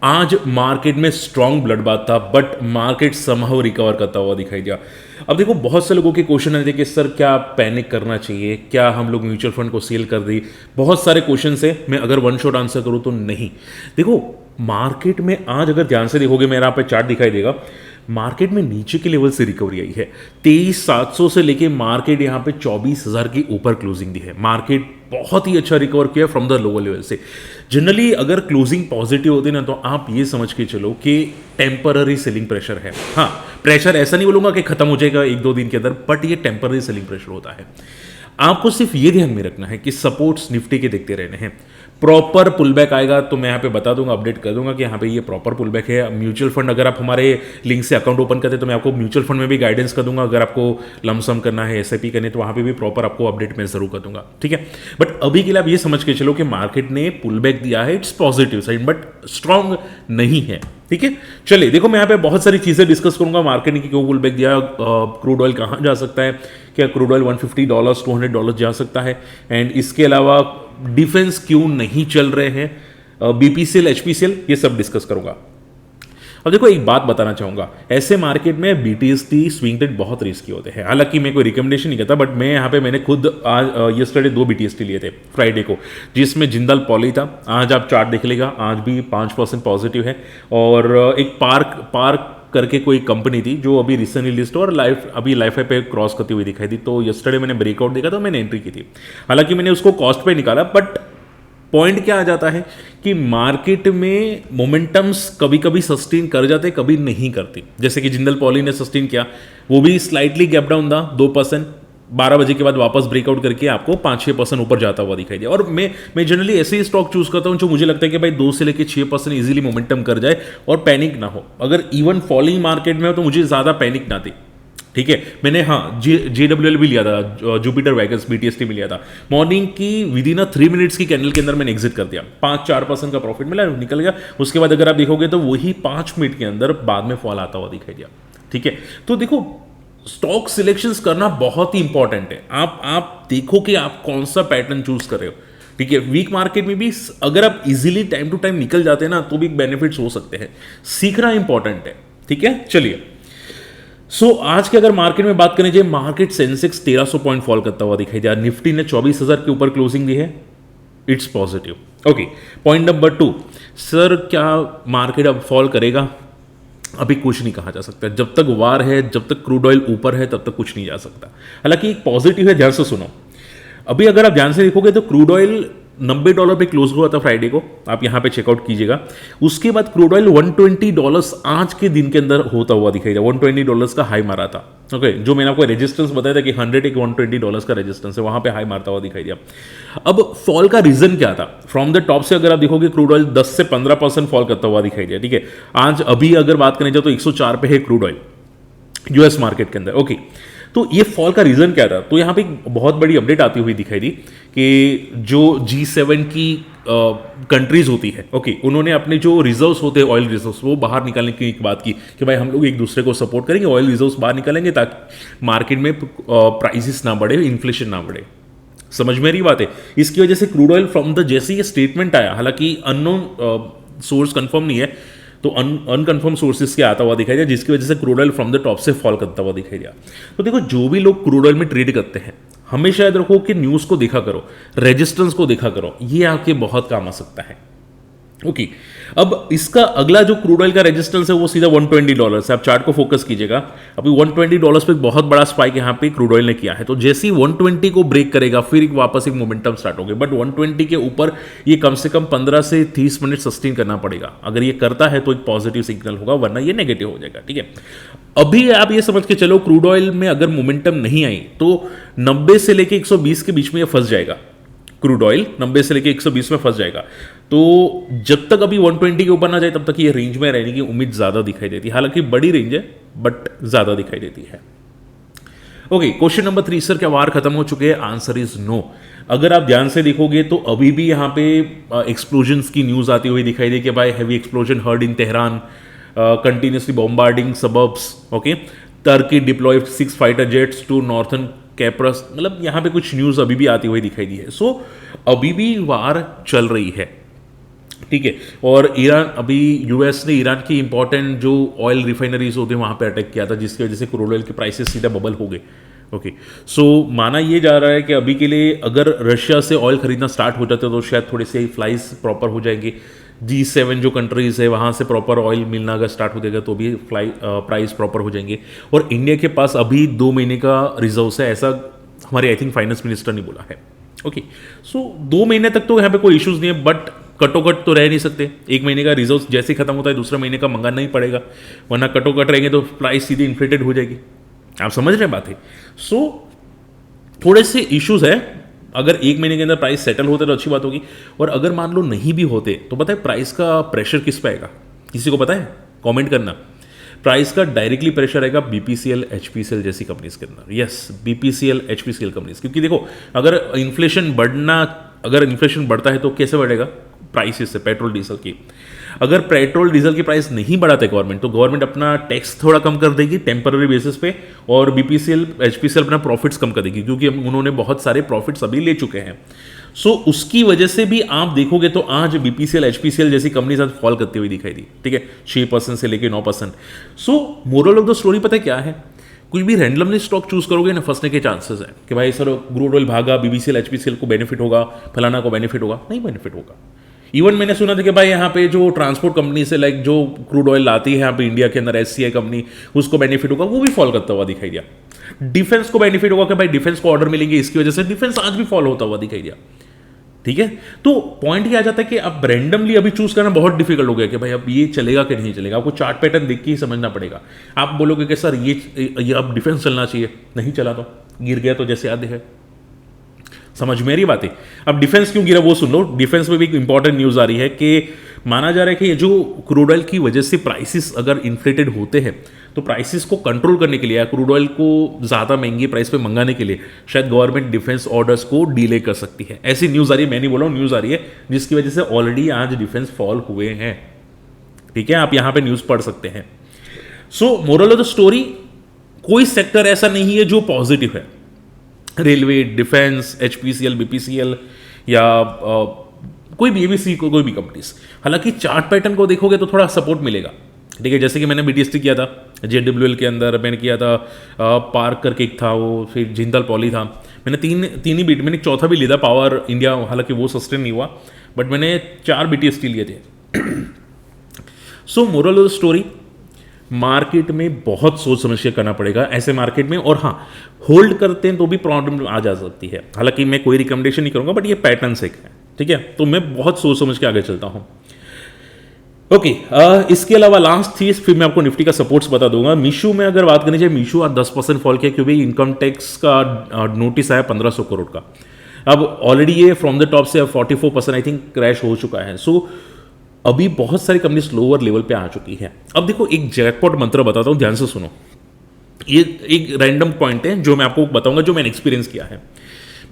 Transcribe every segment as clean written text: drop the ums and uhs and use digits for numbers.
आज मार्केट में strong blood bath था, बट मार्केट समहाउ रिकवर करता हुआ दिखाई दिया। अब देखो, बहुत से लोगों के क्वेश्चन आते हैं कि सर क्या पैनिक करना चाहिए, क्या हम लोग म्यूचुअल फंड को सेल कर दी, बहुत सारे क्वेश्चन है। मैं अगर वन शॉट आंसर करूं तो नहीं। देखो, मार्केट में आज अगर ध्यान से देखोगे, मेरा यहाँ पे चार्ट दिखाई देगा, मार्केट में नीचे के लेवल से रिकवरी आई है। 23,700 से लेके मार्केट यहाँ पे 24,000 के ऊपर क्लोजिंग दी है। मार्केट बहुत ही अच्छा रिकवर किया फ्रॉम द लोअर लेवल से। जनरली अगर क्लोजिंग पॉजिटिव होती ना, तो आप ये समझ के चलो कि टेम्पररी सेलिंग प्रेशर है। हाँ, प्रेशर ऐसा नहीं बोलूंगा कि खत्म हो जाएगा एक दो दिन के अंदर, बट ये टेम्पररी सेलिंग प्रेशर होता है। आपको सिर्फ ये ध्यान में रखना है कि सपोर्ट्स निफ्टी के देखते रहने हैं। प्रॉपर पुल बैक आएगा तो मैं यहाँ पे बता दूंगा, अपडेट कर दूंगा कि यहाँ पे ये प्रॉपर पुल बैक है। म्यूचुअल फंड अगर आप हमारे लिंक से अकाउंट ओपन करते हैं तो मैं आपको म्यूचुअल फंड में भी गाइडेंस कर दूंगा। अगर आपको लमसम करना है, एसआईपी करनी है, तो वहाँ पे भी प्रॉपर आपको अपडेट मैं जरूर कर दूंगा, ठीक है। बट अभी के लिए आप ये समझ के चलो कि मार्केट ने पुल बैक दिया है, it's positive side, but strong नहीं है, ठीक है। चलिए देखो, मैं यहाँ पे बहुत सारी चीजें डिस्कस करूंगा। मार्केट ने क्यों पुल बैक दिया, क्रूड ऑयल कहाँ जा सकता है, क्या क्रूड ऑयल $150 $200 जा सकता है, एंड इसके अलावा डिफेंस क्यों नहीं चल रहे हैं, बीपीसीएल एचपीसीएल, ये सब डिस्कस करूंगा। अब देखो, एक बात बताना चाहूंगा, ऐसे मार्केट में बीटीएसटी स्विंग ट्रेड बहुत रिस्की होते हैं। हालांकि मैं कोई रिकमेंडेशन नहीं करता, बट मैं यहाँ पे मैंने खुद आज यस्टरडे 2 बीटीएसटी लिए थे फ्राइडे को, जिसमें जिंदाल पॉली था। आज आप चार्ट देख लेगा, आज भी 5% पॉजिटिव है। और एक पार्क करके कोई कंपनी थी जो अभी रिसेंटली लिस्ट और अभी लाइफ पे क्रॉस करती हुई दिखाई दी, तो यस्टरडे मैंने ब्रेकआउट देखा तो मैंने एंट्री की थी। हालांकि मैंने उसको कॉस्ट पे निकाला, बट पॉइंट क्या आ जाता है कि मार्केट में मोमेंटम्स कभी कभी सस्टेन कर जाते, कभी नहीं करती। जैसे कि जिंदल पॉली ने सस्टेन किया, वो भी स्लाइटली गैप डाउन था 2%, 12 बजे के बाद वापस ब्रेकआउट करके आपको 5-6% ऊपर जाता हुआ दिखाई दिया। और मैं जनरली ऐसे ही स्टॉक चूज करता हूं जो मुझे लगता है कि भाई 2 से लेकर 6% इजीली मोमेंटम कर जाए और पैनिक ना हो। अगर इवन फॉलिंग मार्केट में हो तो मुझे ज्यादा पैनिक ना दे, ठीक है। मैंने JWL भी लिया था, जुपिटर वैगन्स बीटीएसटी भी लिया था। मॉर्निंग की विद इन 3 मिनट्स की कैंडल के अंदर मैंने एग्जिट कर दिया, 5-4% का प्रॉफिट मिला, निकल गया। उसके बाद अगर आप देखोगे तो वही 5 मिनट के अंदर बाद में फॉल आता हुआ दिखाई दिया, ठीक है। तो देखो, स्टॉक सिलेक्शंस करना बहुत ही इंपॉर्टेंट है। आप देखो कि आप कौन सा पैटर्न चूज कर रहे हो, ठीक है। वीक मार्केट में भी अगर आप इजीली टाइम टू टाइम निकल जाते हैं ना, तो भी बेनिफिट्स हो सकते हैं। सीखना इंपॉर्टेंट है, ठीक है। चलिए, आज के अगर मार्केट में बात करें, मार्केट सेंसेक्स 1300 पॉइंट फॉल करता हुआ दिखाई दिया, निफ्टी ने 24,000 के ऊपर क्लोजिंग दी है, it's positive. Okay, point number 2, sir क्या मार्केट अब फॉल करेगा? अभी कुछ नहीं कहा जा सकता। जब तक वार है, जब तक क्रूड ऑयल ऊपर है, तब तक कुछ नहीं जा सकता। हालांकि एक पॉजिटिव है, ध्यान से सुनो। अभी अगर आप ध्यान से देखोगे तो क्रूड ऑयल $90 पे क्लोज हुआ था फ्राइडे को, आप यहां पे चेकआउट कीजिएगा। उसके बाद क्रूड ऑयल $120 आज के दिन के अंदर होता हुआ दिखाई दिया, $120 का हाई मारा था। ओके, जो मैंने आपको रेजिस्टेंस बताया था कि 100 एक $120 का रेजिस्टेंस है, वहां पे हाई मारता हुआ दिखाई दिया। अब फॉल का रीजन क्या था? फ्रॉम द टॉप से अगर आप देखोगे, क्रूड ऑयल 10 से 15% फॉल करता हुआ दिखाई दिया, ठीक है। आज अभी अगर बात करें जाए तो 104 पे है क्रूड ऑयल यूएस मार्केट के अंदर। ओके, तो ये फॉल का रीजन क्या था? तो यहां पे एक बहुत बड़ी अपडेट आती हुई दिखाई दी कि जो G7 की कंट्रीज होती है, ओके, उन्होंने अपने जो रिजर्व्स होते हैं, ऑयल रिजर्व्स, वो बाहर निकालने की एक बात की कि भाई हम लोग एक दूसरे को सपोर्ट करेंगे, ऑयल रिजर्व्स बाहर निकालेंगे ताकि मार्केट में प्राइसेस ना बढ़े, इन्फ्लेशन ना बढ़े। समझ में रही बात है? इसकी वजह से क्रूड ऑयल फ्रॉम द जैसे ये स्टेटमेंट आया, हालांकि अननोन सोर्स कंफर्म नहीं है, तो अनकन्फर्म सोर्सेज के आता हुआ दिखाई दिया, जिसकी वजह से crude oil from the top से फॉल करता हुआ दिखाई दिया। तो देखो, जो भी लोग क्रूड ऑयल में ट्रेड करते हैं, हमेशा याद रखो कि न्यूज़ को देखा करो, रेजिस्टेंस को देखा करो, ये आपके बहुत काम आ सकता है। ओके, अब इसका अगला जो क्रूड ऑयल का रेजिस्टेंस है वो सीधा $120 है। आप चार्ट को फोकस कीजिएगा, अभी $120 पे बहुत बड़ा स्पाइक यहाँ पे क्रूड ऑयल ने किया है। तो जैसे ही 120 को ब्रेक करेगा, फिर वापस एक मोमेंटम स्टार्ट होगा, बट 120 के ऊपर ये कम से कम 15 से 30 मिनट सस्टेन करना पड़ेगा। अगर ये करता है तो एक पॉजिटिव सिग्नल होगा, वरना ये नेगेटिव हो जाएगा, ठीक है। अभी आप ये समझ के चलो, क्रूड ऑयल में अगर मोमेंटम नहीं आई तो 90 से लेके 120 के बीच में ये फंस जाएगा। क्रूड ऑयल 90 से लेके 120 में फंस जाएगा। तो जब तक अभी 120 के ऊपर ना जाए, तब तक ये रेंज में रहने की उम्मीद ज्यादा दिखाई देती है। हालांकि बड़ी रेंज है, बट ज्यादा दिखाई देती है। ओके, क्वेश्चन नंबर 3, सर क्या वार खत्म हो चुके हैं? Answer is no. अगर आप ध्यान से देखोगे तो अभी भी यहाँ पे एक्सप्लोजन्स की न्यूज आती हुई दिखाई दे कि भाई heavy explosion heard in Tehran, continuously bombarding suburbs. Okay, Turkey deployed 6 fighter jets to northern Cyprus, मतलब यहाँ पे कुछ न्यूज अभी भी आती हुई दिखाई दी है। सो अभी भी वार चल रही है। ठीक है। और ईरान, अभी यूएस ने ईरान की इंपॉर्टेंट जो ऑयल रिफाइनरीज होते हैं वहाँ पे अटैक किया था, जिसकी वजह से क्रूड ऑयल के प्राइसेस सीधा बबल हो गए। ओके, सो माना ये जा रहा है कि अभी के लिए अगर रशिया से ऑयल खरीदना स्टार्ट हो जाता तो शायद थोड़े से फ्लाइज प्रॉपर हो जाएंगे। G7 जो कंट्रीज़ है वहाँ से प्रॉपर ऑयल मिलना अगर स्टार्ट हो जाएगा तो भी प्राइस प्रॉपर हो जाएंगे। और इंडिया के पास अभी 2 महीने का रिजर्व है, ऐसा हमारे आई थिंक फाइनेंस मिनिस्टर ने बोला है। ओके, सो 2 महीने तक तो यहाँ पे कोई इश्यूज नहीं है, बट कटोकट तो रह नहीं सकते। 1 महीने का रिजर्व जैसे ही खत्म होता है दूसरे महीने का मंगाना ही पड़ेगा, वरना कटोकट रहेंगे तो प्राइस सीधी इन्फ्लेटेड हो जाएगी। आप समझ रहे हैं बात है। सो थोड़े से इश्यूज है। अगर 1 महीने के अंदर प्राइस सेटल होते तो अच्छी बात होगी, और अगर मान लो नहीं भी होते तो पता है प्राइस का प्रेशर किस पे आएगा? किसी को पता है? कमेंट करना। प्राइस का डायरेक्टली प्रेशर आएगा बीपीसीएल, एचपीसीएल जैसी कंपनीज के अंदर। यस, बीपीसीएल, एचपीसीएल कंपनीज, क्योंकि देखो अगर इन्फ्लेशन बढ़ता है तो कैसे बढ़ेगा? प्राइसेस से, पेट्रोल डीजल की। अगर पेट्रोल डीजल की प्राइस नहीं बढ़ाते गवर्नमेंट, तो गवर्नमेंट अपना टैक्स थोड़ा कम कर देगी टेम्पररी बेसिस पे, और बीपीसीएल, एचपीसीएल अपना प्रॉफिट्स कम कर देगी, क्योंकि उन्होंने बहुत सारे प्रॉफिट्स अभी ले चुके हैं। सो उसकी वजह से भी आप देखोगे तो आज बीपीसीएल, एचपीसीएल जैसी कंपनीज आज फॉल करती हुई दिखाई दी। ठीक है, 6% से लेकर 9%। सो मोरल ऑफ द स्टोरी पता है क्या है? कोई भी रैंडमली स्टॉक चूज करोगे ना, फंसने के चांसेस है कि भाई सर क्रूड ऑयल भागा, बीपीसीएल, एचपीसीएल को बेनिफिट होगा, फलाना को बेनिफिट होगा। नहीं बेनिफिट होगा। इवन मैंने सुना था कि भाई यहाँ पे जो ट्रांसपोर्ट कंपनी से लाइक जो क्रूड ऑयल लाती है यहाँ पे इंडिया के अंदर, एससीआई कंपनी, उसको बेनिफिट होगा, वो भी फॉल करता हुआ दिखाई दिया। डिफेंस को बेनिफिट होगा कि भाई डिफेंस को ऑर्डर मिलेंगे, इसकी वजह से डिफेंस आज भी फॉल होता हुआ दिखाई दिया। ठीक है, तो पॉइंट ये आ जाता है कि अब रैंडमली अभी चूज करना बहुत डिफिकल्ट हो गया कि भाई अब ये चलेगा कि नहीं चलेगा। आपको चार्ट पैटर्न देख के ही समझना पड़ेगा। आप बोलोगे कि सर ये अब डिफेंस चलना चाहिए, नहीं चला तो गिर गया, तो जैसे याद है। समझ मेरी बात है। अब डिफेंस क्यों गिरा वो सुन लो। डिफेंस में भी एक इंपॉर्टेंट न्यूज आ रही है कि माना जा रहा है कि ये जो क्रूड ऑयल की वजह से प्राइसेस अगर इन्फ्लेटेड होते हैं, तो प्राइसेस को कंट्रोल करने के लिए या क्रूड ऑयल को ज़्यादा महंगी प्राइस पे मंगाने के लिए शायद गवर्नमेंट डिफेंस ऑर्डर्स को डिले कर सकती है। ऐसी न्यूज़ आ रही है, मैं नहीं बोला हूँ, न्यूज़ आ रही है, जिसकी वजह से ऑलरेडी आज डिफेंस फॉल हुए हैं। ठीक है, आप यहाँ पे न्यूज़ पढ़ सकते हैं। सो मोरल ऑफ द स्टोरी, कोई सेक्टर ऐसा नहीं है जो पॉजिटिव है। रेलवे, डिफेंस, एचपीसीएल, बीपीसीएल या कोई भी एबीसी, कोई भी कंपनीज। हालांकि चार्ट पैटर्न को देखोगे तो थोड़ा सपोर्ट मिलेगा। ठीक है, जैसे कि मैंने बीटीएसटी किया था, जेडब्ल्यूएल के अंदर मैंने किया था, पार्क करके एक था वो, फिर जिंदल पॉली था। मैंने तीन ही बीट, मैंने एक चौथा भी लिया था पावर इंडिया, हालांकि वो सस्टेन नहीं हुआ, बट मैंने 4 बीटीएसटी लिए थे। सो moral of the story, market में बहुत सोच समझ के करना पड़ेगा ऐसे मार्केट में। और हाँ, होल्ड करते हैं तो भी प्रॉब्लम आ जा सकती है। हालांकि मैं कोई रिकमेंडेशन नहीं करूंगा, बट ये पैटर्न से है। ठीक है, तो मैं बहुत सोच समझ के आगे चलता हूं। ओके, इसके अलावा लास्ट थी, फिर मैं आपको निफ्टी का सपोर्ट्स बता दूंगा। मीशू में अगर बात करनी चाहिए, मीशू आज 10% फॉल किया, क्योंकि इनकम टैक्स का नोटिस आया 1500 करोड़ का। अब ऑलरेडी ये फ्रॉम द टॉप से 44% आई थिंक क्रैश हो चुका है। सो अभी बहुत सारी कंपनीज लोअर लेवल पे आ चुकी है। अब देखो, एक जैकपॉट मंत्र बताता हूं, ध्यान से सुनो। ये एक रैंडम पॉइंट है जो मैं आपको बताऊंगा, जो मैंने एक्सपीरियंस किया है।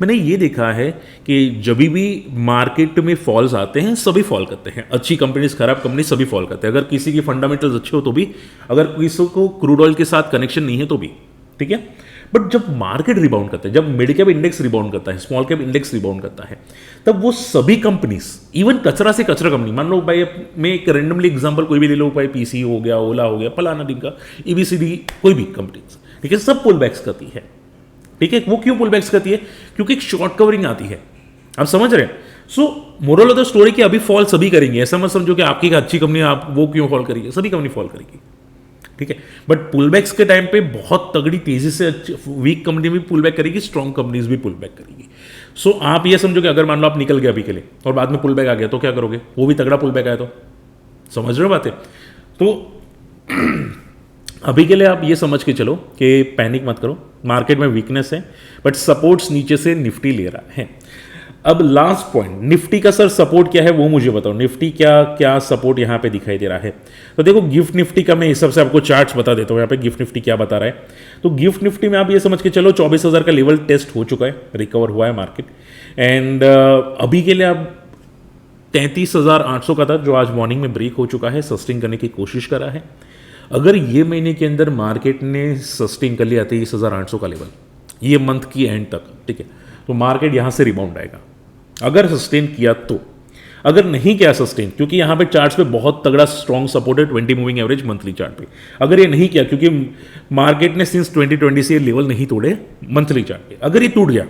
मैंने ये देखा है कि जब भी मार्केट में फॉल्स आते हैं, सभी फॉल करते हैं। अच्छी कंपनीज, खराब कंपनी, सभी फॉल करते हैं। अगर किसी की फंडामेंटल्स अच्छे हो तो भी, अगर किसी को क्रूड ऑयल के साथ कनेक्शन नहीं है तो भी। ठीक है, बट जब मार्केट रिबाउंड करता है, जब मिड कैप इंडेक्स रिबाउंड करता है, स्मॉल कैप इंडेक्स रिबाउंड करता है, तब वो सभी कंपनीज, इवन कचरा से कचरा कंपनी, मान लो भाई मैं एक रैंडमली एग्जांपल कोई भी ले लो, भाई पीसी हो गया, ओला हो गया, फलाना दिन का, ईबीसीडी, कोई भी कंपनीज, ठीक है, सब पुल बैक्स करती है। ठीक है, वो क्यों पुल बैक्स करती है? क्योंकि एक शॉर्ट कवरिंग आती है। आप समझ रहे हैं? सो मोरल ऑफ द स्टोरी कि अभी फॉल सभी करेंगे। ऐसा मत समझो कि आपकी अच्छी कंपनी आप वो क्यों फॉल करेगी, सभी कंपनी फॉल करेगी। ठीक है, बट पुलबैक्स के टाइम पे बहुत तगड़ी तेजी से वीक कंपनी भी पुल बैक करेगी, स्ट्रॉन्ग कंपनीज भी पुल बैक करेगी। सो आप ये समझो कि अगर मान लो आप निकल गए अभी के लिए और बाद में पुल बैक आ गया तो क्या करोगे? वो भी तगड़ा पुल बैक आया तो, समझ रहे हो बातें? तो अभी के लिए आप ये समझ के चलो कि पैनिक मत करो, मार्केट में वीकनेस है, बट सपोर्ट्स नीचे से निफ्टी ले रहा है। अब लास्ट पॉइंट, निफ्टी का सर सपोर्ट क्या है वो मुझे बताओ। निफ्टी क्या क्या सपोर्ट यहाँ पे दिखाई दे रहा है? तो देखो, गिफ्ट निफ्टी का मैं इस सबसे आपको चार्ट्स बता देता हूँ। यहाँ पे गिफ्ट निफ्टी क्या बता रहा है। तो गिफ्ट निफ्टी में आप ये समझ के चलो 24,000 का लेवल टेस्ट हो चुका है, रिकवर हुआ है मार्केट। एंड अभी के लिए आप 33,800 का था, जो आज मॉर्निंग में ब्रेक हो चुका है, सस्टेन करने की कोशिश कर रहा है। अगर ये महीने के अंदर मार्केट ने सस्टेन कर लिया 23,800 का लेवल ये मंथ की एंड तक, ठीक है, तो मार्केट यहाँ से रिबाउंड आएगा। अगर सस्टेन किया तो अगर नहीं किया सस्टेन, क्योंकि यहाँ पे चार्ट्स पे बहुत तगड़ा स्ट्रॉन्ग सपोर्ट है 20 मूविंग एवरेज मंथली चार्ट पे, अगर ये नहीं किया, क्योंकि मार्केट ने सिंस 2020 से ये लेवल नहीं तोड़े मंथली चार्ट पे, अगर ये टूट गया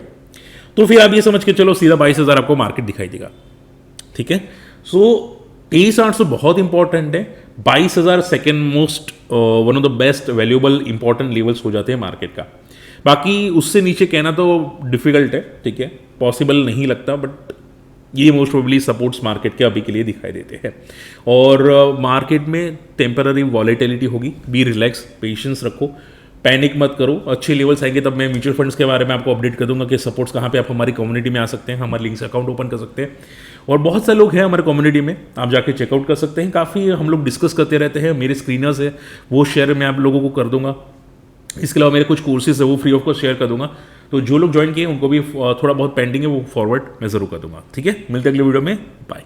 तो फिर आप ये समझ के चलो सीधा 22,000 आपको मार्केट दिखाई देगा। ठीक है, सो 23,800 बहुत इंपॉर्टेंट है, 22,000 second most one of the best valuable important levels हो जाते हैं मार्केट का। बाकी उससे नीचे कहना तो डिफिकल्ट है, ठीक है, पॉसिबल नहीं लगता, बट ये मोस्ट प्रोबेबली सपोर्ट्स मार्केट के अभी के लिए दिखाई देते हैं। और मार्केट में टेम्पररी वॉलेटिलिटी होगी, बी रिलैक्स, पेशेंस रखो, पैनिक मत करो, अच्छे लेवल्स आएंगे तब मैं म्यूचुअल फंड्स के बारे में आपको अपडेट कर दूंगा कि सपोर्ट्स कहाँ पे आप हमारी कम्युनिटी में आ सकते हैं, हमारे लिंक से अकाउंट ओपन कर सकते हैं। और बहुत सारे लोग हैं हमारे कम्युनिटी में, आप जाके चेकआउट कर सकते हैं, काफ़ी हम लोग डिस्कस करते रहते हैं, मेरे स्क्रीनर्स है वो शेयर मैं आप लोगों को कर दूंगा। इसके अलावा मेरे कुछ कोर्सेज है वो फ्री ऑफ कॉस्ट शेयर कर दूंगा, तो जो लोग ज्वाइन किए उनको भी थोड़ा बहुत पेंडिंग है वो फॉरवर्ड मैं ज़रूर कर दूंगा। ठीक है, मिलते हैं अगले वीडियो में, बाय।